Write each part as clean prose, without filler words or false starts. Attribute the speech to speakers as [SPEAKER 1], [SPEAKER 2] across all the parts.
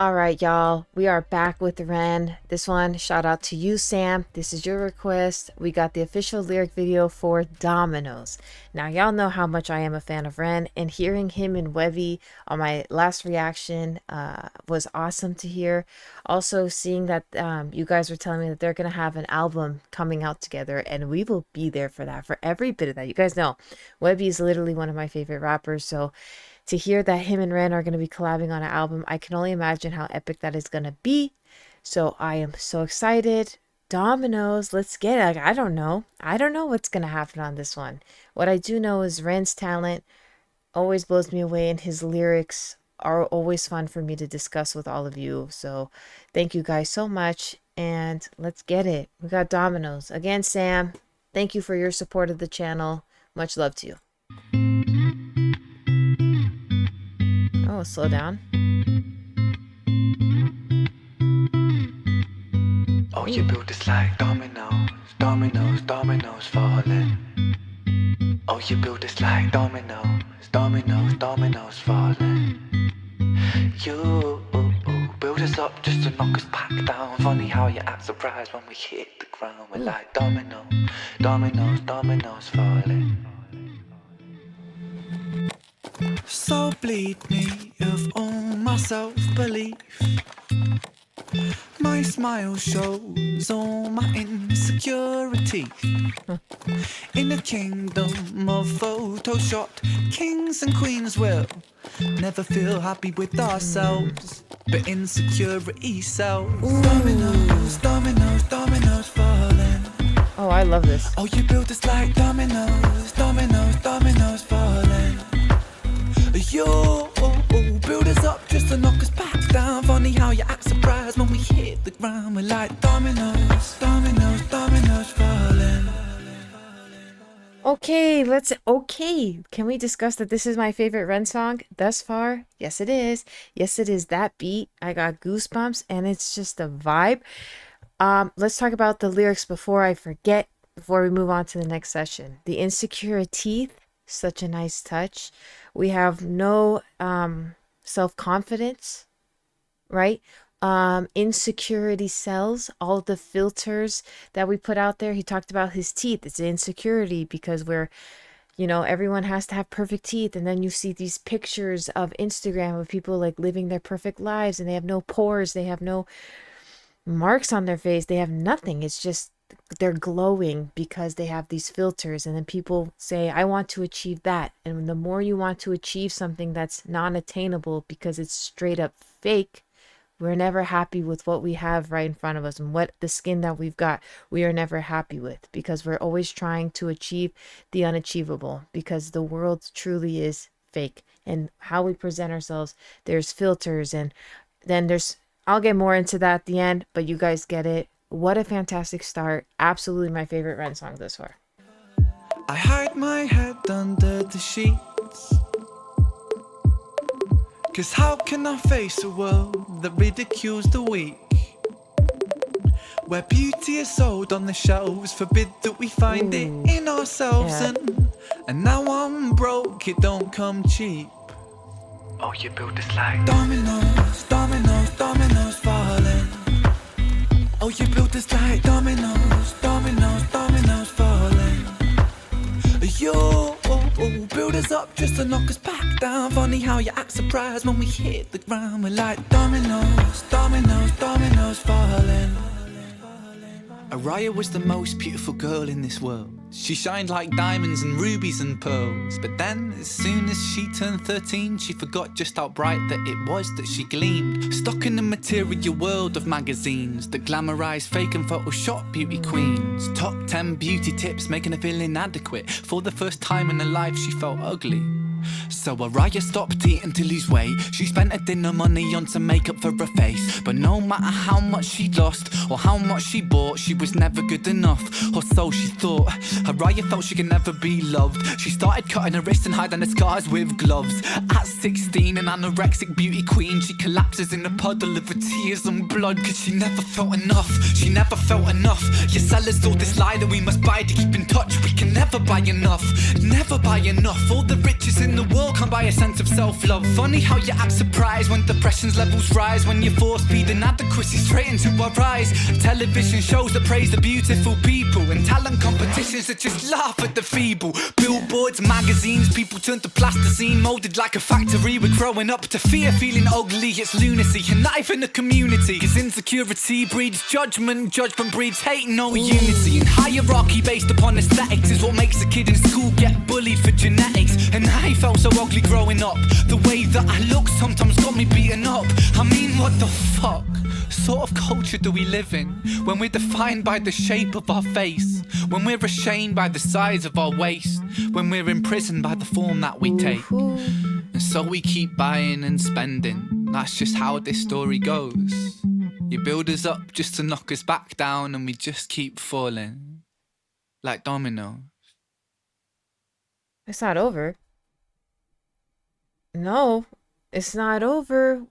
[SPEAKER 1] All right, y'all, we are back with Ren. This one, shout out to you, Sam. This is your request. We got the official lyric video for Dominoes. Now, y'all know how much I am a fan of Ren, and hearing him and Webby on my last reaction was awesome to hear. Also, seeing that you guys were telling me that they're going to have an album coming out together, and we will be there for that, for every bit of that. You guys know, Webby is literally one of my favorite rappers, so to hear that him and Ren are going to be collabing on an album, I can only imagine how epic that is going to be. So I am so excited. Dominoes, let's get it. Like, I don't know what's going to happen on this one. What I do know is Ren's talent always blows me away, and his lyrics are always fun for me to discuss with all of you. So thank you guys so much, and let's get it. We got Dominoes. Again, Sam, thank you for your support of the channel. Much love to you. Oh, slow down.
[SPEAKER 2] Oh, you build this like dominoes, dominoes, dominoes falling. Oh, you build this like dominoes, dominoes, dominoes falling. You build us up just to knock us back down. Funny how you act surprised when we hit the ground. We're like dominoes, dominoes, dominoes falling. So bleed me of all my self-belief. My smile shows all my insecurity. In a kingdom of photoshopped kings and queens will never feel happy with ourselves, but insecurity sells. Dominoes, dominoes, dominoes falling.
[SPEAKER 1] Oh, I love this.
[SPEAKER 2] Oh, you build us like dominoes, dominoes, dominoes falling. You build us up just to knock us back down. Funny how you act surprised when we hit the ground. We're like dominoes, dominoes, dominoes falling.
[SPEAKER 1] Okay, can we discuss that this is my favorite Ren song thus far? Yes, it is. Yes, it is. That beat, I got goosebumps, and it's just a vibe. Let's talk about the lyrics before I forget, before we move on to the next session. The insecure teeth, such a nice touch. We have no self-confidence, right? Insecurity sells. All the filters that we put out there. He talked about his teeth. It's insecurity because we're, everyone has to have perfect teeth. And then you see these pictures of Instagram of people like living their perfect lives, and they have no pores. They have no marks on their face. They have nothing. It's just they're glowing because they have these filters. And then people say, I want to achieve that. And the more you want to achieve something that's non-attainable because it's straight up fake, we're never happy with what we have right in front of us, and what the skin that we've got, we are never happy with, because we're always trying to achieve the unachievable, because the world truly is fake. And how we present ourselves, there's filters, and then I'll get more into that at the end, but you guys get it. What a fantastic start. Absolutely my favorite Ren song thus far.
[SPEAKER 2] I hide my head under the sheets, 'cause how can I face a world that ridicules the weak? Where beauty is sold on the shelves, forbid that we find it in ourselves.
[SPEAKER 1] Yeah.
[SPEAKER 2] And now I'm broke, it don't come cheap. Oh, you build this like dominoes, dominoes, dominoes falling. Oh, you built this like dominoes, dominoes, dominoes falling. You build us up just to knock us back down. Funny how you act surprised when we hit the ground. We're like dominoes, dominoes, dominoes falling. Araya was the most beautiful girl in this world. She shined like diamonds and rubies and pearls. But then, as soon as she turned 13, she forgot just how bright that it was that she gleamed. Stuck in the material world of magazines that glamorise fake and Photoshop beauty queens. Top 10 beauty tips making her feel inadequate. For the first time in her life, she felt ugly. So Araya stopped eating to lose weight. She spent her dinner money on some makeup for her face. But no matter how much she lost or how much she bought, she was never good enough, or so she thought. Araya felt she could never be loved. She started cutting her wrists and hiding her scars with gloves. At 16, an anorexic beauty queen, she collapses in a puddle of her tears and blood. 'Cause she never felt enough, she never felt enough. Your sellers all this lie that we must buy to keep in touch. We can never buy enough, never buy enough. All the riches in in the world can't buy a sense of self-love. Funny how you act surprised when depression's levels rise, when you force feed inadequacy straight into our eyes. Television shows that praise the beautiful people, and talent competitions that just laugh at the feeble. Billboards, magazines, people turn to plasticine, molded like a factory. We're growing up to fear feeling ugly. It's lunacy, and not even a community, cause insecurity breeds judgment, judgment breeds hate, no unity. And hierarchy based upon aesthetics is what makes a kid in school get bullied for genetics. And I felt so ugly growing up. The way that I look sometimes got me beaten up. I mean, what the fuck sort of culture do we live in, when we're defined by the shape of our face, when we're ashamed by the size of our waist, when we're imprisoned by the form that we take? And so we keep buying and spending. That's just how this story goes. You build us up just to knock us back down, and we just keep falling like dominoes.
[SPEAKER 1] It's not over. No, it's not over.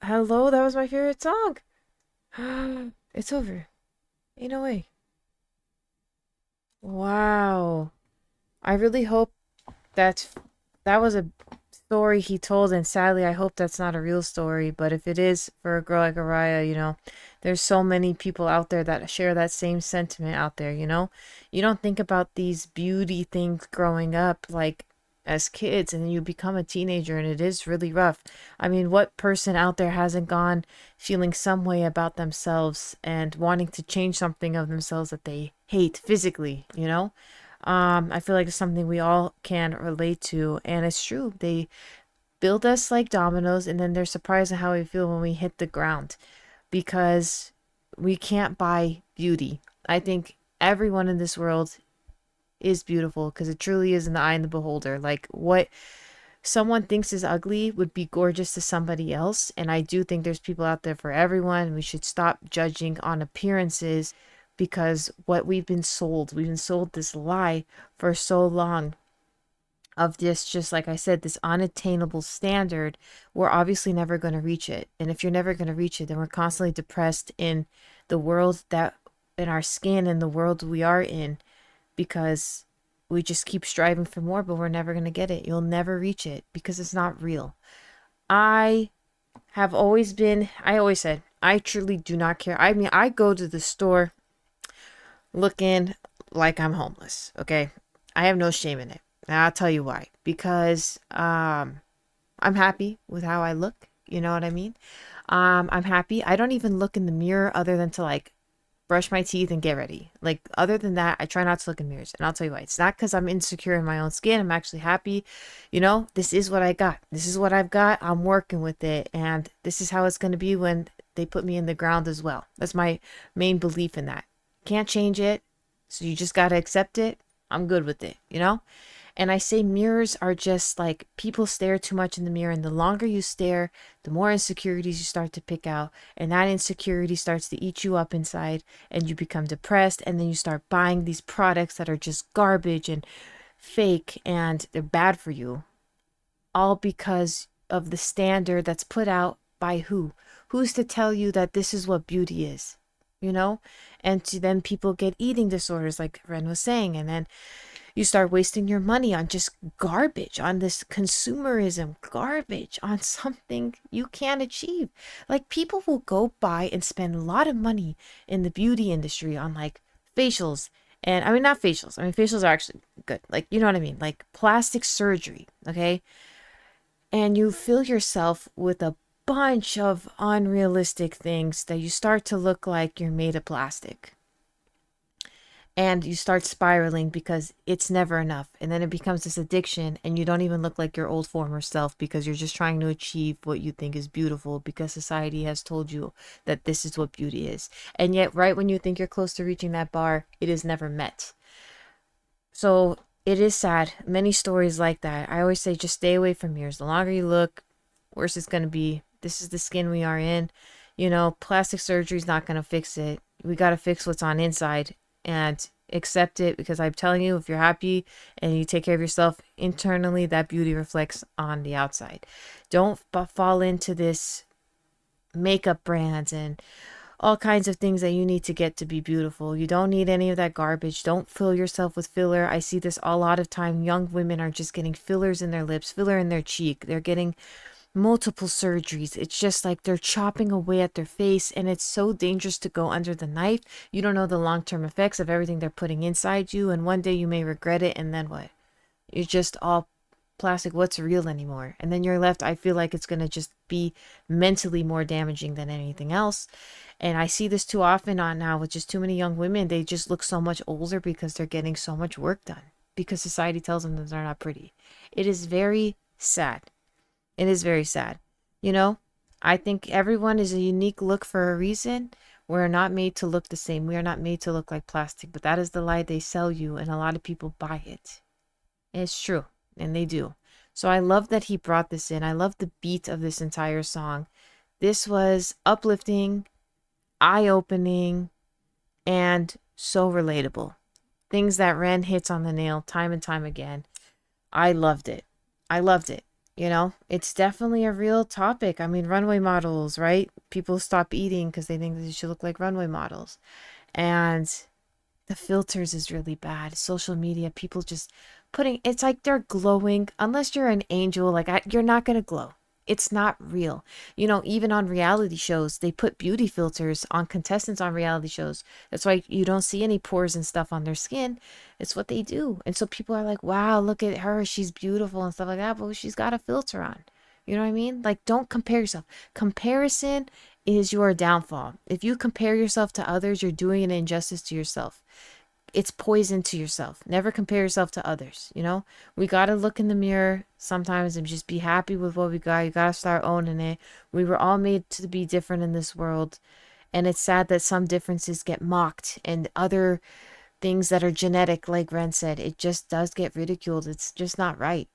[SPEAKER 1] Hello, that was my favorite song. It's over. Ain't no way. Wow. I really hope that was a story he told, and sadly I hope that's not a real story. But if it is, for a girl like Araya, you know, there's so many people out there that share that same sentiment out there, you know. You don't think about these beauty things growing up like as kids, and then you become a teenager, and it is really rough. I mean, what person out there hasn't gone feeling some way about themselves and wanting to change something of themselves that they hate physically, you know? I feel like it's something we all can relate to, and it's true. They build us like dominoes, and then they're surprised at how we feel when we hit the ground, because we can't buy beauty. I think everyone in this world is beautiful, because it truly is in the eye of the beholder. Like, what someone thinks is ugly would be gorgeous to somebody else. And I do think there's people out there for everyone. We should stop judging on appearances, because what we've been sold this lie for so long of this, just like I said, this unattainable standard. We're obviously never going to reach it. And if you're never going to reach it, then we're constantly depressed in the world that, in our skin, in the world we are in, because we just keep striving for more, but we're never going to get it. You'll never reach it because it's not real. I always said, I truly do not care. I mean, I go to the store looking like I'm homeless, okay? I have no shame in it. And I'll tell you why. Because I'm happy with how I look. You know what I mean? I'm happy. I don't even look in the mirror other than to like brush my teeth and get ready. Like, other than that, I try not to look in mirrors. And I'll tell you why. It's not because I'm insecure in my own skin. I'm actually happy. You know, this is what I got. This is what I've got. I'm working with it. And this is how it's going to be when they put me in the ground as well. That's my main belief in that. Can't change it. So you just got to accept it. I'm good with it, you know? And I say mirrors are just like, people stare too much in the mirror, and the longer you stare, the more insecurities you start to pick out, and that insecurity starts to eat you up inside, and you become depressed, and then you start buying these products that are just garbage and fake, and they're bad for you, all because of the standard that's put out by who? Who's to tell you that this is what beauty is, you know? And then people get eating disorders, like Ren was saying, and then you start wasting your money on just garbage, on this consumerism garbage, on something you can't achieve. Like, people will go buy and spend a lot of money in the beauty industry on like facials. And I mean, not facials. I mean, facials are actually good. Like, you know what I mean? Like plastic surgery. Okay. And you fill yourself with a bunch of unrealistic things that you start to look like you're made of plastic. And you start spiraling because it's never enough. And then it becomes this addiction, and you don't even look like your old former self, because you're just trying to achieve what you think is beautiful, because society has told you that this is what beauty is. And yet, right when you think you're close to reaching that bar, it is never met. So it is sad. Many stories like that. I always say, just stay away from mirrors. The longer you look, worse it's going to be. This is the skin we are in. You know, plastic surgery is not going to fix it. We got to fix what's on inside and accept it, because I'm telling you, if you're happy and you take care of yourself internally, that beauty reflects on the outside. Don't fall into this makeup brands and all kinds of things that you need to get to be beautiful. You don't need any of that garbage. Don't fill yourself with filler. I see this a lot of time. Young women are just getting fillers in their lips, filler in their cheek. They're getting multiple surgeries. It's just like they're chopping away at their face, and it's so dangerous to go under the knife. You don't know the long-term effects of everything they're putting inside you, and one day you may regret it, and then what? You're just all plastic. What's real anymore? And then you're left, I feel like it's going to just be mentally more damaging than anything else. And I see this too often on now with just too many young women. They just look so much older because they're getting so much work done because society tells them that they're not pretty. It is very sad. It is very sad. You know, I think everyone is a unique look for a reason. We're not made to look the same. We are not made to look like plastic, but that is the lie they sell you, and a lot of people buy it. It's true, and they do. So I love that he brought this in. I love the beat of this entire song. This was uplifting, eye-opening, and so relatable. Things that Ren hits on the nail time and time again. I loved it. I loved it. You know, it's definitely a real topic. I mean, runway models, right? People stop eating because they think that they should look like runway models. And the filters is really bad. Social media, people just putting, it's like they're glowing. Unless you're an angel, like you're not going to glow. It's not real. You know, even on reality shows, they put beauty filters on contestants on reality shows. That's why you don't see any pores and stuff on their skin. It's what they do. And so people are like, wow, look at her. She's beautiful and stuff like that. But she's got a filter on. You know what I mean? Like, don't compare yourself. Comparison is your downfall. If you compare yourself to others, you're doing an injustice to yourself. It's poison to yourself. Never compare yourself to others. You know, we got to look in the mirror sometimes and just be happy with what we got. You got to start owning it. We were all made to be different in this world. And it's sad that some differences get mocked and other things that are genetic, like Ren said, it just does get ridiculed. It's just not right.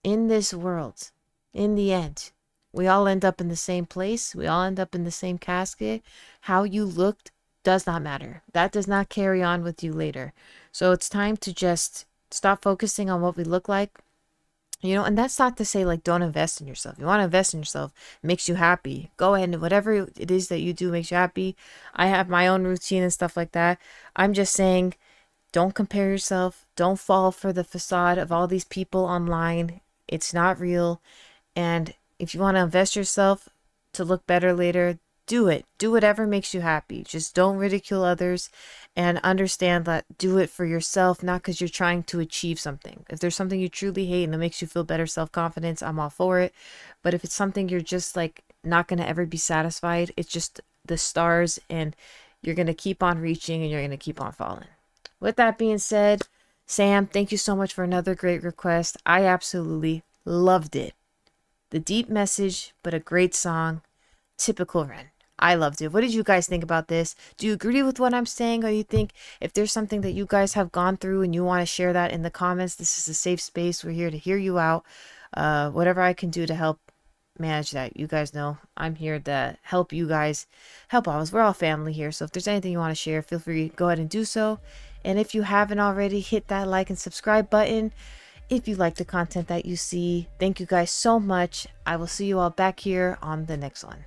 [SPEAKER 1] In this world, in the end, we all end up in the same place. We all end up in the same casket. How you looked does not matter. That does not carry on with you later. So it's time to just stop focusing on what we look like. You know, and that's not to say like don't invest in yourself. You want to invest in yourself, makes you happy. Go ahead and whatever it is that you do makes you happy. I have my own routine and stuff like that. I'm just saying don't compare yourself. Don't fall for the facade of all these people online. It's not real. And if you want to invest yourself to look better later, do it. Do whatever makes you happy. Just don't ridicule others and understand that do it for yourself, not because you're trying to achieve something. If there's something you truly hate and it makes you feel better self-confidence, I'm all for it. But if it's something you're just like not going to ever be satisfied, it's just the stars and you're going to keep on reaching and you're going to keep on falling. With that being said, Sam, thank you so much for another great request. I absolutely loved it. The deep message, but a great song. Typical Ren. I loved it. What did you guys think about this? Do you agree with what I'm saying? Or you think if there's something that you guys have gone through and you want to share that in the comments, this is a safe space. We're here to hear you out. Whatever I can do to help manage that. You guys know I'm here to help you guys help us. We're all family here. So if there's anything you want to share, feel free to go ahead and do so. And if you haven't already, hit that like and subscribe button. If you like the content that you see, thank you guys so much. I will see you all back here on the next one.